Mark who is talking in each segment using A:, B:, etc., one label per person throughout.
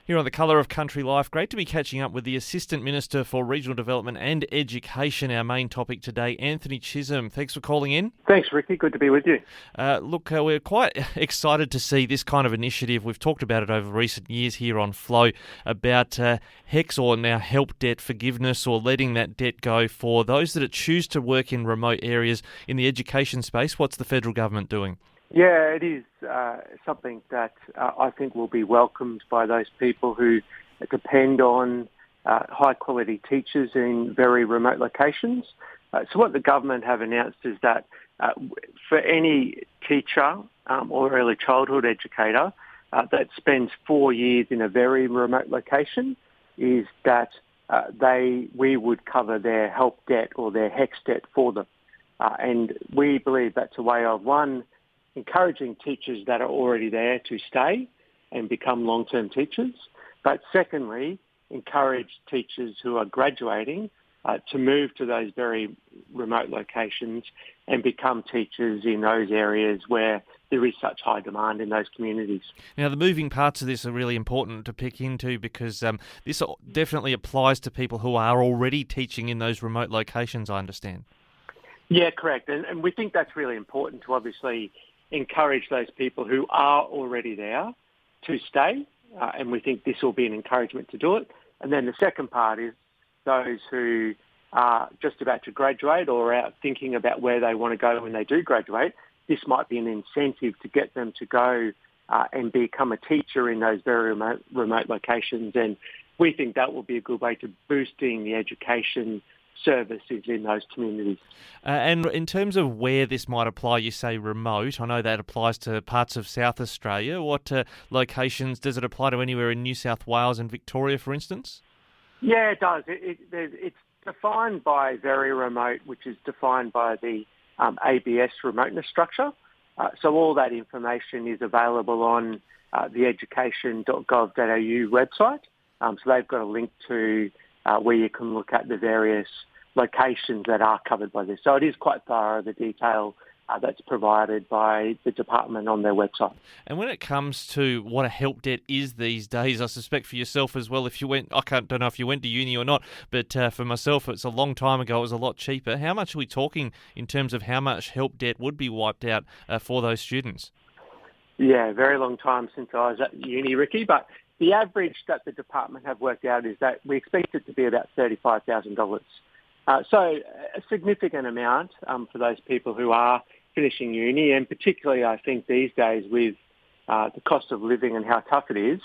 A: Here on The Colour of Country Life, great to be catching up with the Assistant Minister for Regional Development and Education, our main topic today, Anthony Chisholm. Thanks for calling in.
B: Thanks, Ricky. Good to be with you.
A: We're quite excited to see this kind of initiative. We've talked about it over recent years here on Flow about HECS, or now help debt forgiveness, or letting that debt go for those that choose to work in remote areas in the education space. What's the federal government doing?
B: Yeah, it is something that I think will be welcomed by those people who depend on high-quality teachers in very remote locations. So what the government have announced is that for any teacher or early childhood educator that spends 4 years in a very remote location, is that we would cover their help debt or their HECS debt for them. And we believe that's a way of, one, encouraging teachers that are already there to stay and become long-term teachers, but secondly, encourage teachers who are graduating to move to those very remote locations and become teachers in those areas where there is such high demand in those communities.
A: Now, the moving parts of this are really important to pick into, because this definitely applies to people who are already teaching in those remote locations, I understand.
B: Yeah, correct. And we think that's really important to obviously encourage those people who are already there to stay, and we think this will be an encouragement to do it. And then the second part is those who are just about to graduate or are thinking about where they want to go when they do graduate. This might be an incentive to get them to go and become a teacher in those very remote locations, and we think that will be a good way to boosting the education services in those communities.
A: And in terms of where this might apply, you say remote. I know that applies to parts of South Australia. What locations does it apply to? Anywhere in New South Wales and Victoria, for instance?
B: Yeah, it does. It's defined by very remote, which is defined by the ABS remoteness structure. So all that information is available on the education.gov.au website. So they've got a link to where you can look at the various locations that are covered by this. So it is quite thorough, the detail that's provided by the department on their website.
A: And when it comes to what a help debt is these days, I suspect for yourself as well, if you went, don't know if you went to uni or not, but for myself, it's a long time ago, it was a lot cheaper. How much are we talking in terms of how much help debt would be wiped out for those students? Yeah,
B: very long time since I was at uni, Ricky, but the average that the department have worked out is that we expect it to be about $35,000. So a significant amount for those people who are finishing uni, and particularly I think these days with the cost of living and how tough it is,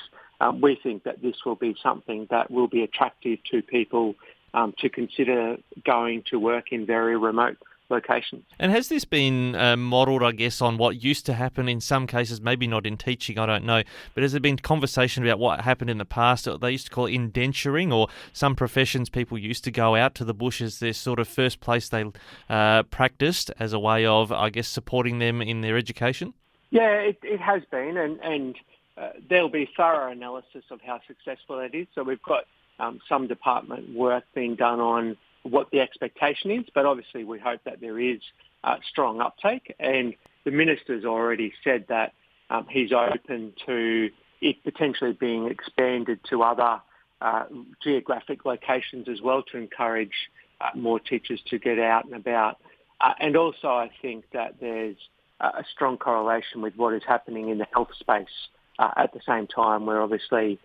B: we think that this will be something that will be attractive to people to consider going to work in very remote locations.
A: And has this been modelled, I guess, on what used to happen in some cases, maybe not in teaching, I don't know, but has there been conversation about what happened in the past? They used to call it indenturing, or some professions people used to go out to the bush as their sort of first place they practiced as a way of, I guess, supporting them in their education?
B: Yeah, it has been, and there'll be thorough analysis of how successful it is. So we've got some department work being done on what the expectation is, but obviously we hope that there is strong uptake, and the minister's already said that he's open to it potentially being expanded to other geographic locations as well to encourage more teachers to get out and about. And also I think that there's a strong correlation with what is happening in the health space at the same time, where obviously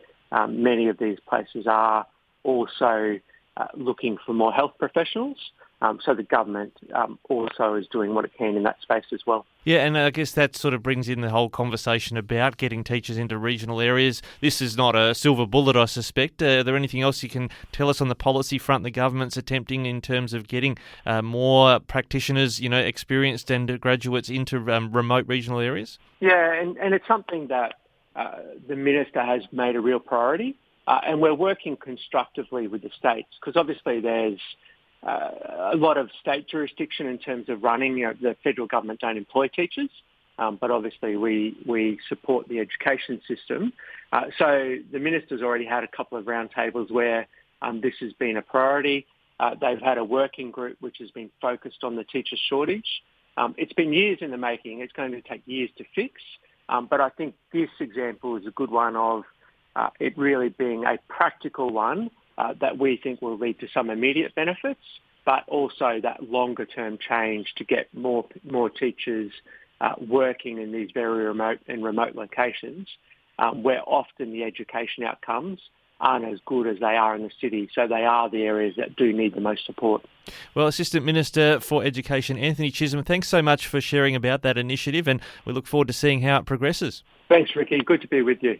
B: many of these places are also looking for more health professionals. So the government also is doing what it can in that space as well.
A: Yeah, and I guess that sort of brings in the whole conversation about getting teachers into regional areas. This is not a silver bullet, I suspect. Are there anything else you can tell us on the policy front the government's attempting in terms of getting more practitioners, experienced and graduates into remote regional areas?
B: Yeah, and it's something that the minister has made a real priority. And we're working constructively with the states, because obviously there's a lot of state jurisdiction in terms of running. The federal government don't employ teachers, but obviously we support the education system. So the minister's already had a couple of roundtables where this has been a priority. They've had a working group which has been focused on the teacher shortage. It's been years in the making. It's going to take years to fix. But I think this example is a good one of it really being a practical one that we think will lead to some immediate benefits, but also that longer-term change to get more teachers working in these very remote locations, where often the education outcomes aren't as good as they are in the city. So they are the areas that do need the most support.
A: Well, Assistant Minister for Education Anthony Chisholm, thanks so much for sharing about that initiative, and we look forward to seeing how it progresses.
B: Thanks, Ricky. Good to be with you.